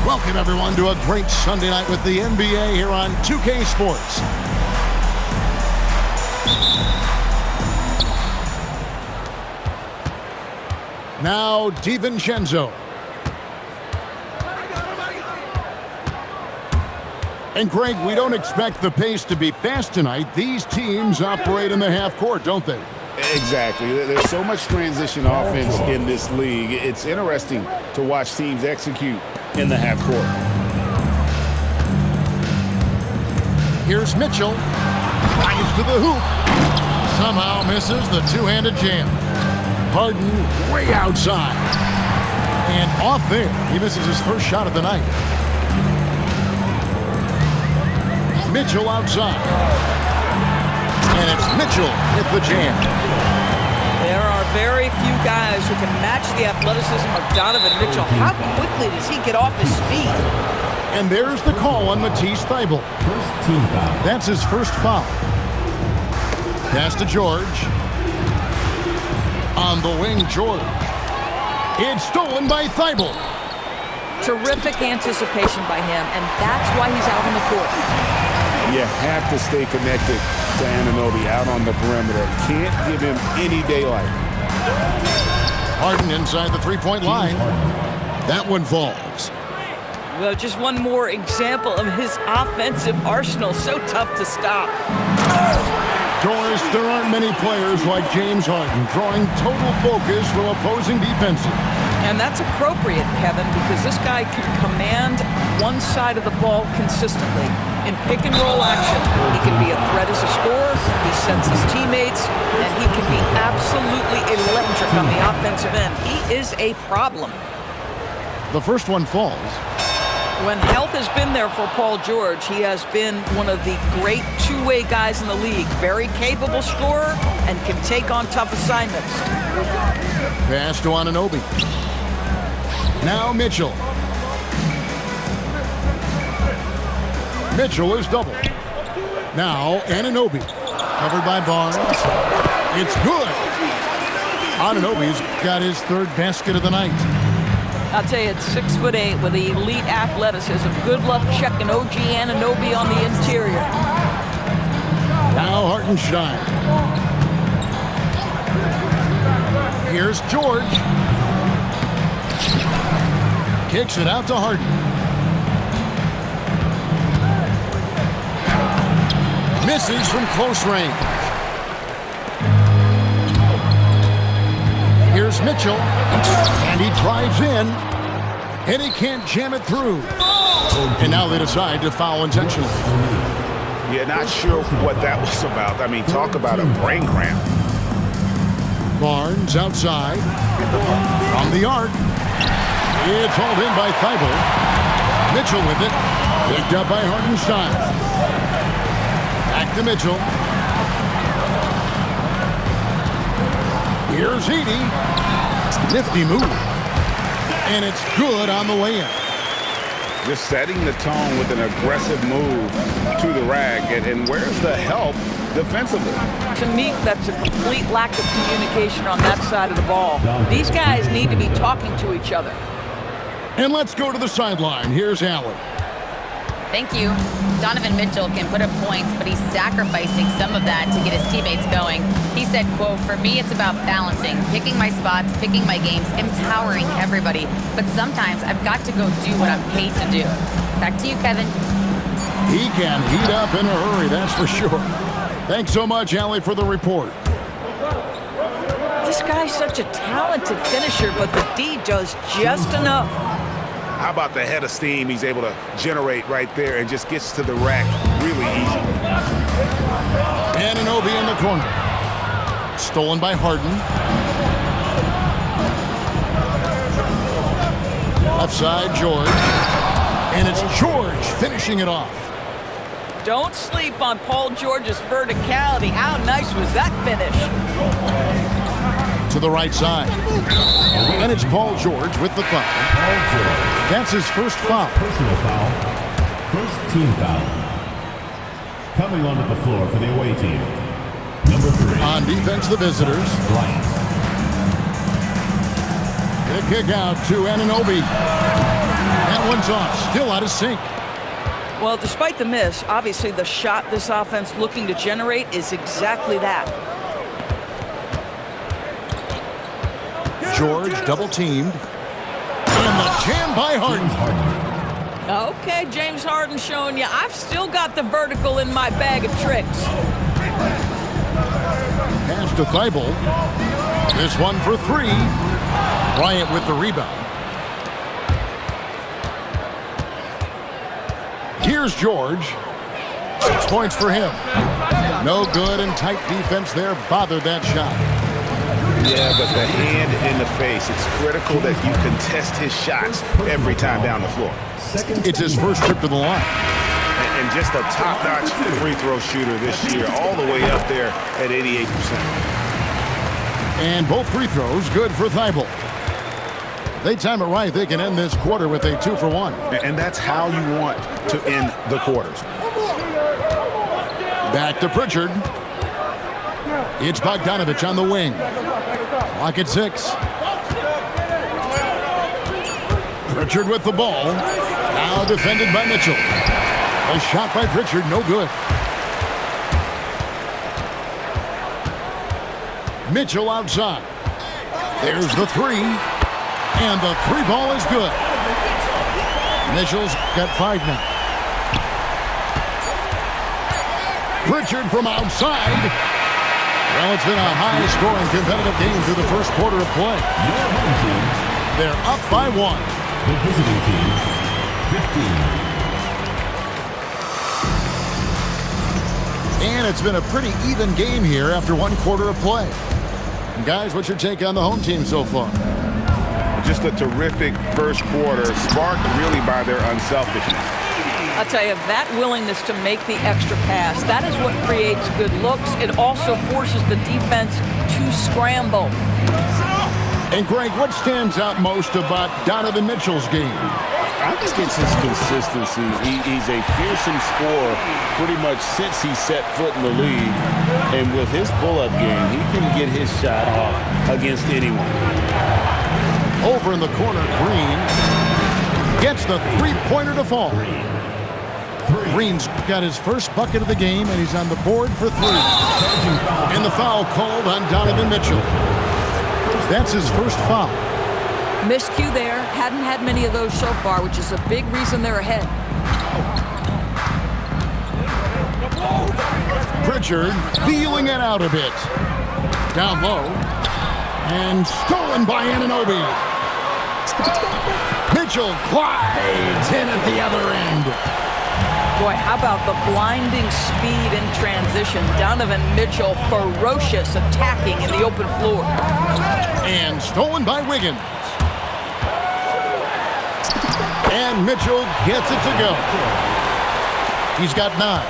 Welcome, everyone, to a great Sunday night with the NBA here on 2K Sports. Now, DiVincenzo. And, Greg, we don't expect the pace to be fast tonight. These teams operate in the half court, don't they? Exactly. There's so much transition offense in this league. It's interesting to watch teams execute in the half court. Here's Mitchell. Drives to the hoop. Somehow misses the two-handed jam. Harden way outside. And off there. He misses his first shot of the night. Mitchell outside. And it's Mitchell with the jam. There are very few guys who can match the athleticism of Donovan Mitchell. How quickly does he get off his feet? And there's the call on Matisse Thybulle. First team foul. That's his first foul. Pass to George. On the wing, George. It's stolen by Thybulle. Terrific anticipation by him, and that's why he's out on the court. You have to stay connected to Anunoby out on the perimeter. Can't give him any daylight. Harden inside the three-point line. That one falls. Well, just one more example of his offensive arsenal. So tough to stop. Doris, there aren't many players like James Harden drawing total focus from opposing defenses. And that's appropriate, Kevin, because this guy can command one side of the ball consistently. In pick-and-roll action, he can be a threat as a scorer, he sets his teammates, and he can be absolutely electric on the offensive end. He is a problem. The first one falls. When health has been there for Paul George, he has been one of the great two-way guys in the league. Very capable scorer and can take on tough assignments. Pass to Anunoby. Now Mitchell. Mitchell is double. Now Anunoby. Covered by Barnes. It's good. Anunoby's got his third basket of the night. I'll tell you, it's 6'8" with elite athleticism. Good luck checking OG Anunoby on the interior. Now Hartenstein. Here's George. Kicks it out to Harden. Misses from close range. Here's Mitchell. And he drives in. And he can't jam it through. And now they decide to foul intentionally. Yeah, not sure what that was about. I mean, talk about a brain cramp. Barnes outside. From the arc. It's hauled in by Thybulle. Mitchell with it. Picked up by Hartenstein. Back to Mitchell. Here's Edey. Nifty move. And it's good on the way in. Just setting the tone with an aggressive move to the rack. And where's the help defensively? To me, that's a complete lack of communication on that side of the ball. These guys need to be talking to each other. And let's go to the sideline. Here's Allen. Thank you. Donovan Mitchell can put up points, but he's sacrificing some of that to get his teammates going. He said, quote, "For me, it's about balancing, picking my spots, picking my games, empowering everybody. But sometimes I've got to go do what I'm paid to do." Back to you, Kevin. He can heat up in a hurry, that's for sure. Thanks so much, Allie, for the report. This guy's such a talented finisher, but the D does just enough. How about the head of steam he's able to generate right there and just gets to the rack really easy. Anunoby in the corner. Stolen by Harden. Left side, George. And it's George finishing it off. Don't sleep on Paul George's verticality. How nice was that finish? To the right side. And it's Paul George with the foul. That's his first foul. Personal foul. First team foul. Coming onto the floor for the away team. Number 3. On defense, the visitors. Bryant. The kick out to Anunoby. That one's off, still out of sync. Well, despite the miss, obviously the shot this offense looking to generate is exactly that. George double teamed. And the jam by Harden. Okay, James Harden showing you I've still got the vertical in my bag of tricks. Pass to Thibault. This one for three. Bryant with the rebound. Here's George. 6 points for him. No good, and tight defense there bothered that shot. Yeah, but the hand in the face, it's critical that you contest his shots every time down the floor. It's his first trip to the line. And just a top-notch free throw shooter this year, all the way up there at 88%. And both free throws good for Thibault. If they time it right, they can end this quarter with a 2 for 1. And that's how you want to end the quarters. Back to Pritchard. It's Bogdanovich on the wing. Clock at 6. Pritchard with the ball. Now defended by Mitchell. A shot by Pritchard, no good. Mitchell outside. There's the three. And the three ball is good. Mitchell's got 5 now. Pritchard from outside. Well, it's been a high-scoring competitive game through the first quarter of play. They're up by 1. The visiting team, 15. And it's been a pretty even game here after 1 quarter of play. And guys, what's your take on the home team so far? Just a terrific first quarter, sparked really by their unselfishness. I'll tell you, that willingness to make the extra pass, that is what creates good looks. It also forces the defense to scramble. And Greg, what stands out most about Donovan Mitchell's game? I think it's his consistency. He's a fearsome scorer pretty much since he set foot in the league. And with his pull-up game, he can get his shot off against anyone. Over in the corner, Green gets the three-pointer to fall. Green's got his first bucket of the game, and he's on the board for 3. And the foul called on Donovan Mitchell. That's his first foul. Miscue there. Hadn't had many of those so far, which is a big reason they're ahead. Pritchard feeling it out a bit. Down low. And stolen by Anunoby. Mitchell glides in at the other end. Boy, how about the blinding speed in transition? Donovan Mitchell, ferocious attacking in the open floor. And stolen by Wiggins. And Mitchell gets it to go. He's got 9.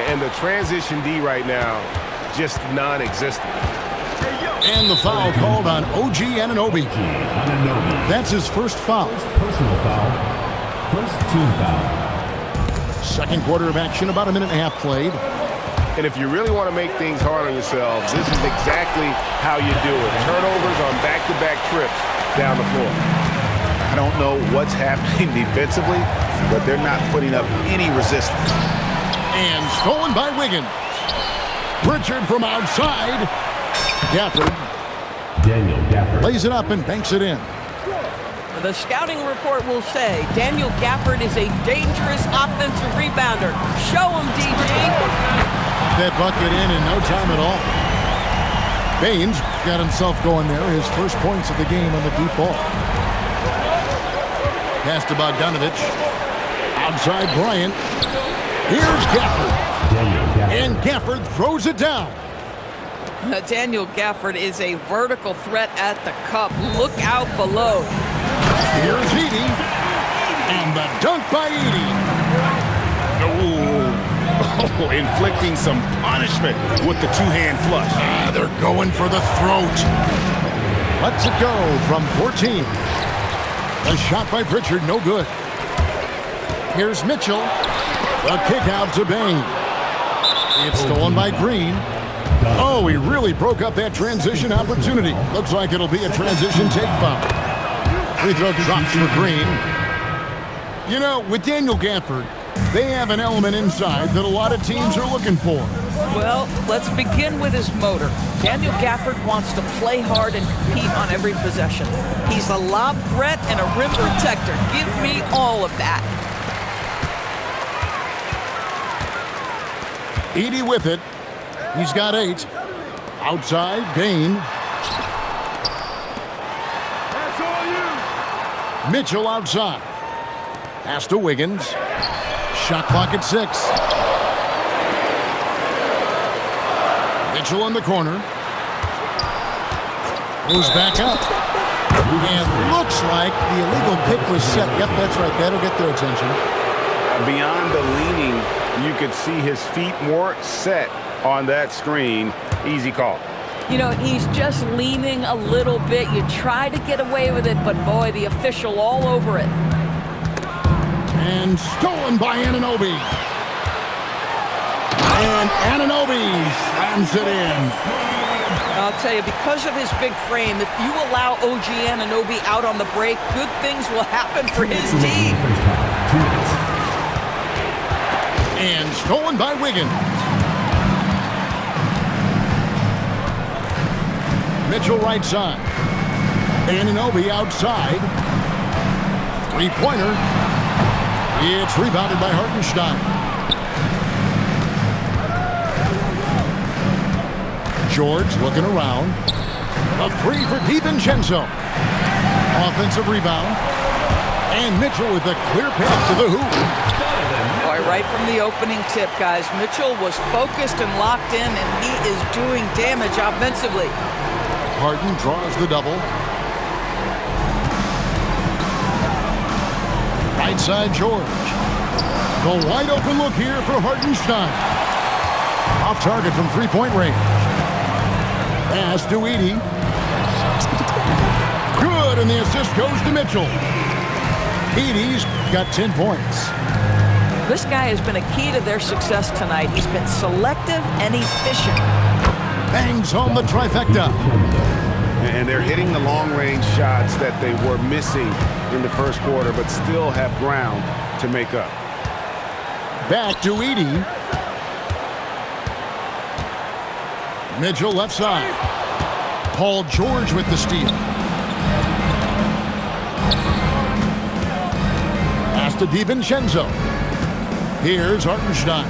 And the transition D right now, just non-existent. And the foul called on OG Anunoby. That's his first foul. Personal foul. First team foul. Second quarter of action, about a minute and a half played. And if you really want to make things hard on yourselves, this is exactly how you do it. Turnovers on back-to-back trips down the floor. I don't know what's happening defensively, but they're not putting up any resistance. And stolen by Wiggins. Pritchard from outside. Gafford Daniel Gafford lays it up and banks it in. The scouting report will say Daniel Gafford is a dangerous offensive rebounder. Show him, DG. That bucket in no time at all. Baines got himself going there. His first points of the game on the deep ball. Pass to Bogdanovich. Outside Bryant. Here's Gafford. And Gafford throws it down. Daniel Gafford is a vertical threat at the cup. Look out below. Here's Edey. And the dunk by Edey. Oh, inflicting some punishment with the two-hand flush. They're going for the throat. Lets it go from 14. A shot by Pritchard, no good. Here's Mitchell. A kick out to Bain. It's stolen by Green. Oh, he really broke up that transition opportunity. Looks like it'll be a transition take foul. Free throw drops for Green. You know, with Daniel Gafford, they have an element inside that a lot of teams are looking for. Well, let's begin with his motor. Daniel Gafford wants to play hard and compete on every possession. He's a lob threat and a rim protector. Give me all of that. Edey with it. He's got 8. Outside, Dane. That's all you. Mitchell outside. Pass to Wiggins. Shot clock at 6. Mitchell in the corner. Goes back up. And looks like the illegal pick was set. Yep, that's right. That'll get their attention. Beyond the leaning, you could see his feet more set on that screen. Easy call. You know, he's just leaning a little bit. You try to get away with it, but boy, the official all over it. And stolen by Anunoby. And Anunoby slams it in. I'll tell you, because of his big frame, if you allow OG Anunoby out on the break, good things will happen for his team. And stolen by Wiggins. Mitchell right side. Anunoby outside. Three-pointer. It's rebounded by Hartenstein. George looking around. A 3 for DiVincenzo. Offensive rebound. And Mitchell with a clear path to the hoop. Boy, right from the opening tip, guys, Mitchell was focused and locked in, and he is doing damage offensively. Harden draws the double. Right side, George. The wide open look here for Hartenstein. Off target from three-point range. Pass to Edey. Good, and the assist goes to Mitchell. Edey's got 10 points. This guy has been a key to their success tonight. He's been selective and efficient. Bangs home the trifecta. And they're hitting the long-range shots that they were missing in the first quarter, but still have ground to make up. Back to Edey. Mitchell left side. Paul George with the steal. Pass to DiVincenzo. Here's Hartenstein.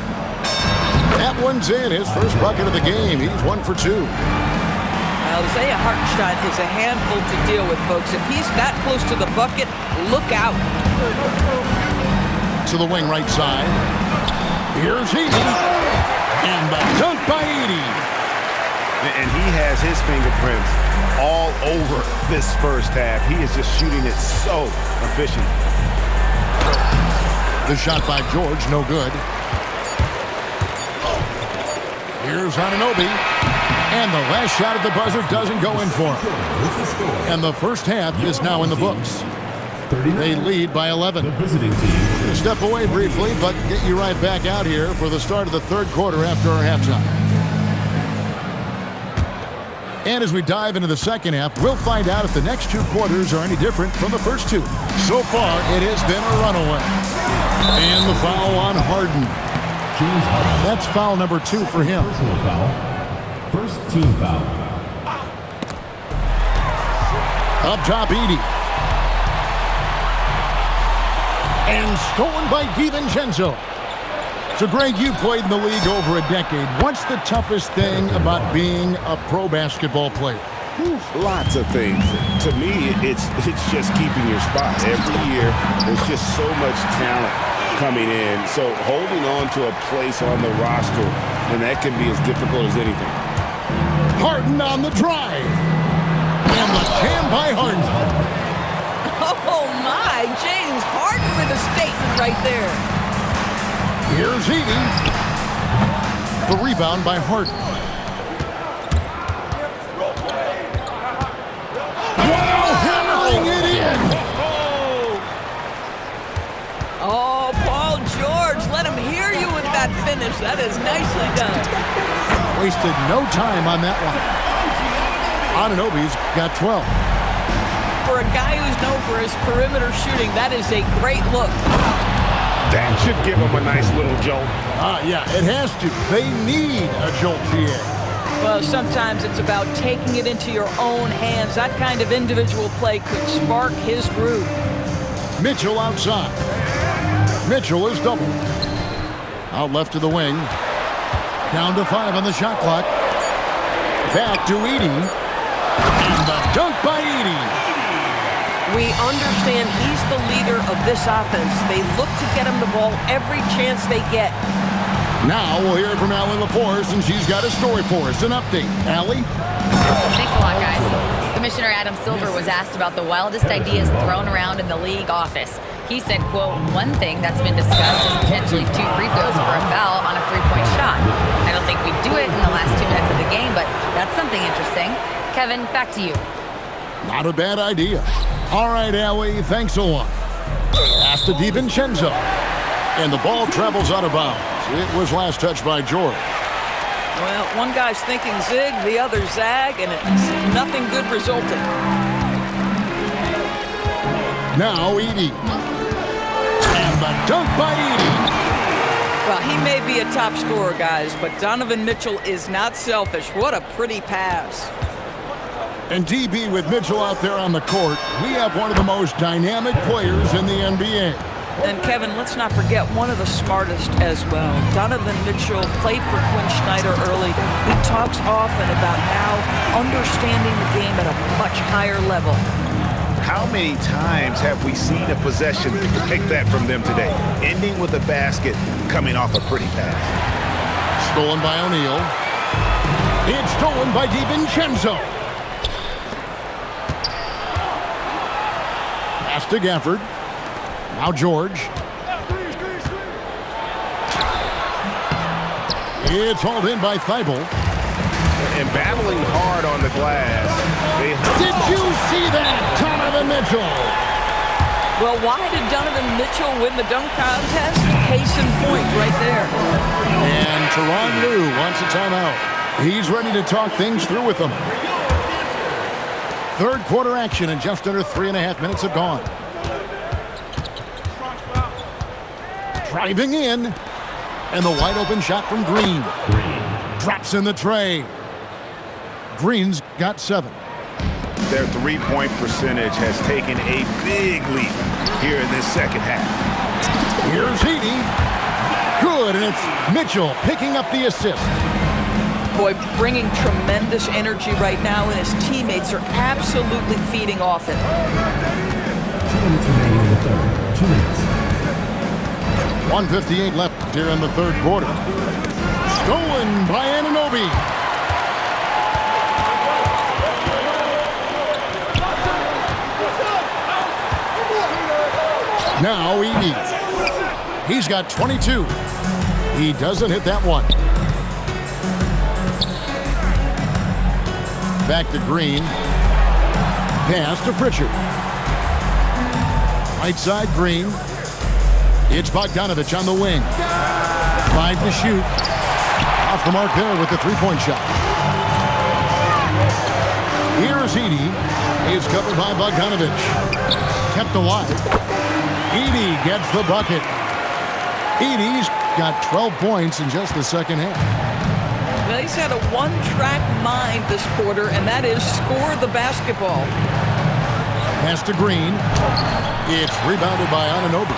That one's in. His first bucket of the game. He's 1 for 2. Now, Isaiah Hartenstein is a handful to deal with, folks. If he's that close to the bucket, look out. To the wing right side. Here's Edey. And the dunk by Edey. And he has his fingerprints all over this first half. He is just shooting it so efficient. The shot by George, no good. Here's Anunoby. And the last shot at the buzzer doesn't go in for him. And the first half is now in the books. They lead by 11. The visiting team. Step away briefly, but get you right back out here for the start of the third quarter after our halftime. And as we dive into the second half, we'll find out if the next 2 quarters are any different from the first 2. So far, it has been a runaway. And the foul on Harden. James Harden. That's foul number 2 for him. Personal foul. First team foul. Up top, Edey. And stolen by DiVincenzo. So, Greg, you played in the league over a decade. What's the toughest thing about being a pro basketball player? Lots of things. To me, it's just keeping your spot. Every year, there's just so much talent coming in. So holding on to a place on the roster, and that can be as difficult as anything. Harden on the drive. And the jam by Harden. Oh, my. James Harden with a statement right there. Here's Edey. The rebound by Harden. Wow, hammering it in. Oh, Paul George, let him hear you with that finish. That is nicely done. Wasted no time on that one. Anunoby's got 12. For for a guy who's known for his perimeter shooting, that is a great look. That should give him a nice little jolt. Yeah, it has to. They need a jolt, GA. Well, sometimes it's about taking it into your own hands. That kind of individual play could spark his groove. Mitchell outside. Mitchell is doubled. Out left to the wing. Down to 5 on the shot clock. Back to Edey. And the dunk by Edey. We understand he's the leader of this offense. They look to get him the ball every chance they get. Now we'll hear from Allie LaForce, and she's got a story for us. An update. Allie? Thanks a lot, guys. Commissioner Adam Silver was asked about the wildest ideas thrown around in the league office. He said, quote, one thing that's been discussed is potentially 2 free throws for a foul on a 3-point shot. I don't think we'd do it in the last 2 minutes of the game, but that's something interesting. Kevin, back to you. Not a bad idea. All right, Allie, thanks a lot. Pass to DiVincenzo. And the ball travels out of bounds. It was last touched by George. Well, one guy's thinking zig, the other zag, and it's nothing good resulting. Now Edey. And the dunk by Edey. Well, he may be a top scorer, guys, but Donovan Mitchell is not selfish. What a pretty pass. And DB, with Mitchell out there on the court, we have one of the most dynamic players in the NBA. And Kevin, let's not forget one of the smartest as well. Donovan Mitchell played for Quinn Snyder early. He talks often about now understanding the game at a much higher level. How many times have we seen a possession like that from them today, ending with a basket coming off a pretty pass? Stolen by O'Neal. It's stolen by DiVincenzo. Pass to Gafford. Now George. It's hauled in by Thibault. And battling hard on the glass. Did you see that, Donovan Mitchell? Well, why did Donovan Mitchell win the dunk contest? Case in point right there. And Tyronn Lue wants a timeout. He's ready to talk things through with them. Third quarter action, and just under 3.5 minutes have gone. Driving in, and the wide open shot from Green. Drops in the tray. Green's got 7. Their three-point percentage has taken a big leap here in this second half. Here's Edey. Good, and it's Mitchell picking up the assist. Boy, bringing tremendous energy right now, and his teammates are absolutely feeding off it. 2 minutes remaining in the third. 2 minutes. 1:58 left here in the third quarter. Stolen by Anunoby. Now Edey. He's got 22. He doesn't hit that one. Back to Green. Pass to Pritchard. Right side, Green. It's Bogdanovich on the wing. 5 to shoot. Off the mark there with the three-point shot. Here's Edey. He's covered by Bogdanovich. Kept alive. Edey gets the bucket. Edey's got 12 points in just the second half. Well, he's had a one-track mind this quarter, and that is score the basketball. Pass to Green. It's rebounded by Anunoby.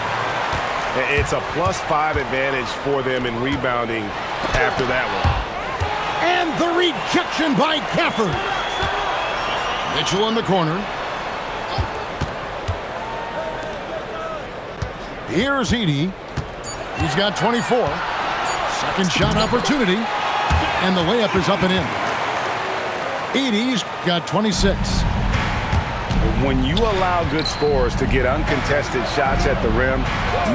It's a +5 advantage for them in rebounding after that one. And the rejection by Gafford. Mitchell in the corner. Here's Edey. He's got 24. Second shot opportunity. And the layup is up and in. Edey's got 26. When you allow good scorers to get uncontested shots at the rim,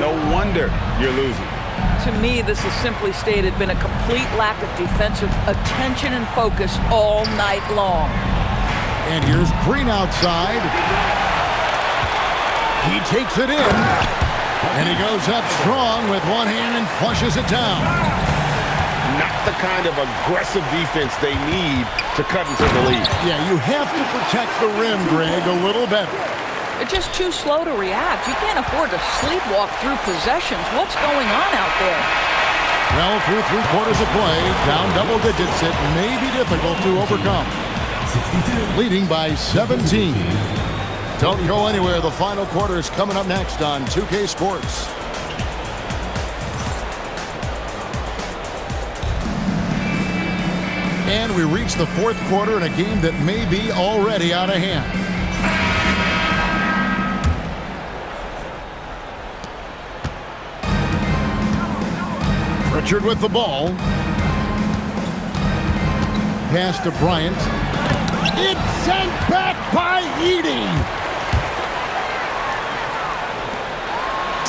no wonder you're losing. To me, this has simply stated been a complete lack of defensive attention and focus all night long. And here's Green outside. He takes it in. And he goes up strong with one hand and flushes it down. not the kind of aggressive defense they need to cut into the lead. Yeah, you have to protect the rim, Greg, a little better. They're just too slow to react. You can't afford to sleepwalk through possessions. What's going on out there? Well, through 3 quarters of play, down double digits, it may be difficult to overcome. Leading by 17. Don't go anywhere. The final quarter is coming up next on 2K Sports. And we reach the 4th quarter in a game that may be already out of hand. Richard with the ball. Pass to Bryant. It's sent back by Edey.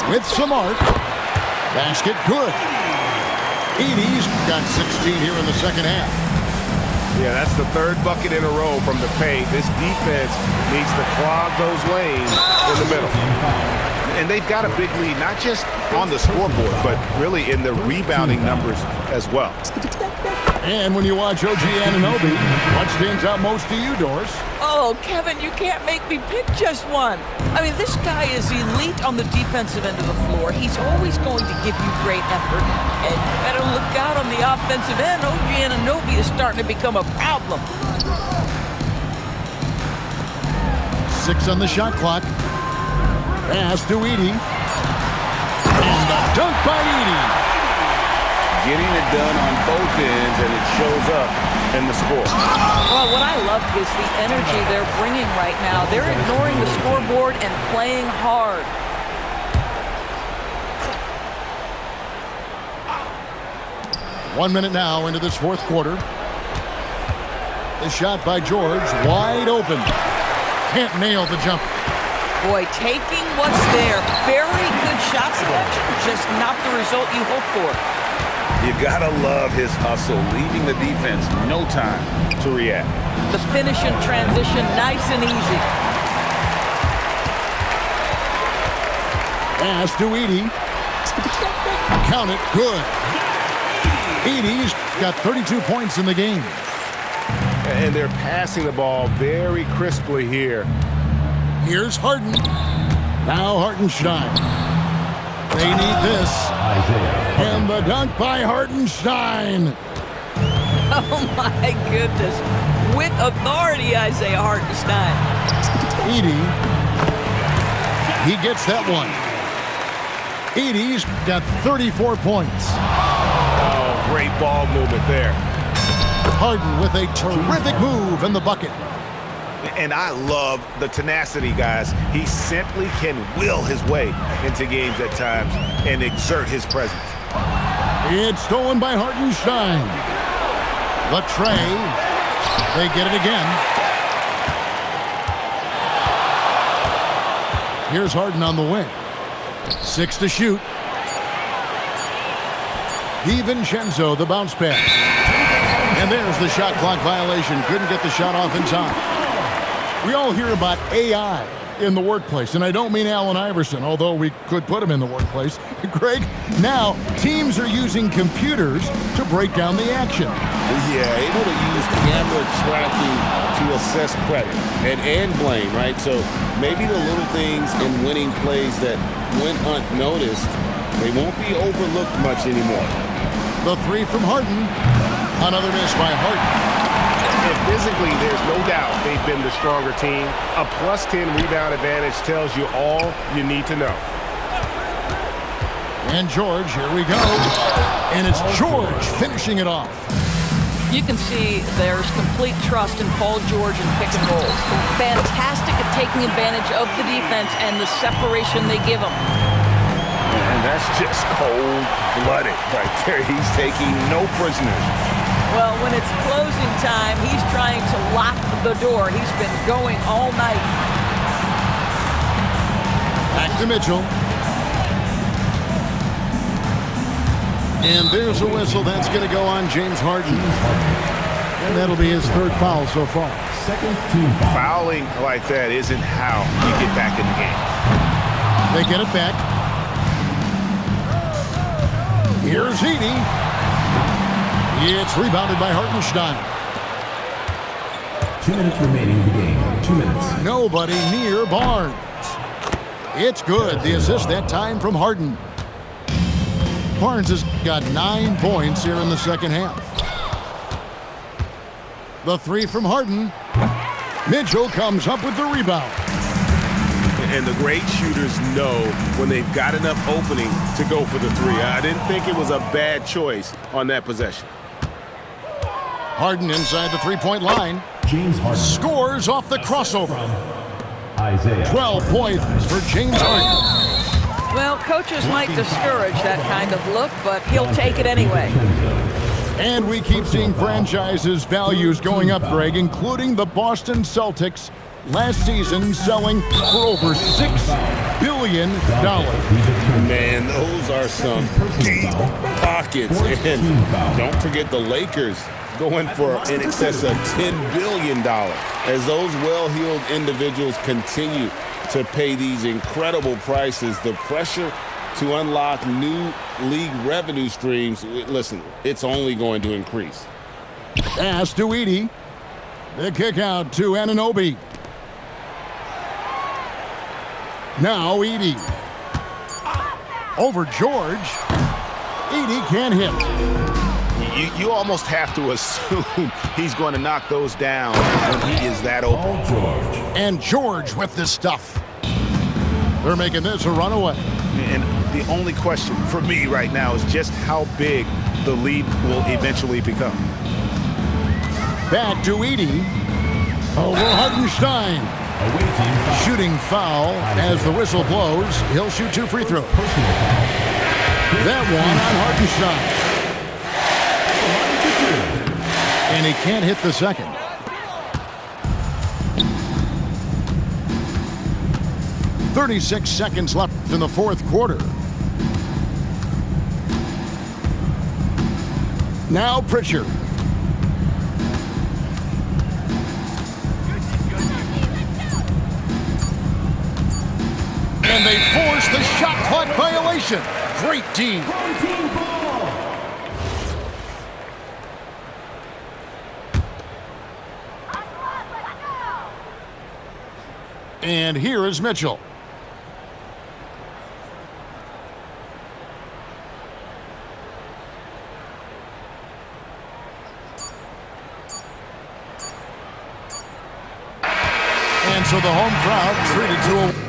With some arc. Basket good. Edey's got 16 here in the second half. Yeah, that's the 3rd bucket in a row from the paint. This defense needs to clog those lanes in the middle. And they've got a big lead, not just on the scoreboard, but really in the rebounding numbers as well. And when you watch OG Anunoby, what stands out most to you, Doris? Oh, Kevin, you can't make me pick just one. I mean, this guy is elite on the defensive end of the floor. He's always going to give you great effort. And you better look out on the offensive end. OG Anunoby is starting to become a problem. 6 on the shot clock. Pass to Edey. And a dunk by Edey. Getting it done on both ends, and it shows up in the score. Well, what I love is the energy they're bringing right now. They're ignoring the scoreboard and playing hard. One minute now into this 4th quarter. The shot by George, wide open. Can't nail the jumper. Boy, taking what's there. Very good shot selection. Just not the result you hope for. You gotta love his hustle, leaving the defense no time to react. The finish in transition, nice and easy. Pass to Edey. Count it, good. Edey's got 32 points in the game. And they're passing the ball very crisply here. Here's Harden. Now Hartenstein. They need this. And the dunk by Hartenstein. Oh, my goodness. With authority, Isaiah Hartenstein. Edey. He gets that one. Edey's got 34 points. Oh, great ball movement there. Harden with a terrific move in the bucket. And I love the tenacity, guys. He simply can will his way into games at times and exert his presence. It's stolen by Hartenstein. The tray. They get it again. Here's Harden on the wing. 6 to shoot. DiVincenzo, the bounce pass. And there's the shot clock violation. Couldn't get the shot off in time. We all hear about AI in the workplace, and I don't mean Allen Iverson, although we could put him in the workplace. Greg, now teams are using computers to break down the action. Yeah, able to use camera tracking to assess credit and blame, right? So maybe the little things in winning plays that went unnoticed, they won't be overlooked much anymore. The 3 from Harden. Another miss by Harden. And physically, there's no doubt they've been the stronger team. A +10 rebound advantage tells you all you need to know. And George, here we go. And it's George finishing it off. You can see there's complete trust in Paul George and pick and rolls. Fantastic at taking advantage of the defense and the separation they give him. And that's just cold-blooded right there. He's taking no prisoners. Well, when it's closing time, he's trying to lock the door. He's been going all night. Back to Mitchell. And there's a whistle. That's going to go on James Harden. And that'll be his 3rd foul so far. Second team foul. Fouling like that isn't how you get back in the game. They get it back. Here's Edey. It's rebounded by Hartenstein. 2 minutes remaining in the game. 2 minutes. Nobody near Barnes. It's good. The assist that time from Harden. Barnes has got 9 points here in the second half. The three from Harden. Mitchell comes up with the rebound. And the great shooters know when they've got enough opening to go for the three. I didn't think it was a bad choice on that possession. Harden inside the three-point line. James Harden. Scores off the crossover. Isaiah. 12 points for James Harden. Well, coaches might discourage that kind of look, but he'll take it anyway. And we keep seeing franchises' values going up, Greg, including the Boston Celtics last season selling for over $6 billion. Man, those are some deep pockets. And don't forget the Lakers going for in excess of $10 billion as those well-heeled individuals continue to pay these incredible prices. The pressure to unlock new league revenue streams, listen, it's only going to increase. Pass to Edey. The kick out to Anunoby. Now Edey. Over George. Edey can't hit. You almost have to assume he's going to knock those down when he is that open. George. And George with this stuff. They're making this a runaway. And the only question for me right now is just how big the lead will eventually become. Back to Edey. Over Hartenstein. Shooting foul as the whistle blows. He'll shoot 2 free throws. That one on Hartenstein. And he can't hit the second. "36 seconds left in the fourth quarter. Now Pritchard. And they force the shot clock violation. Great team. And here is Mitchell. And so the home crowd treated to a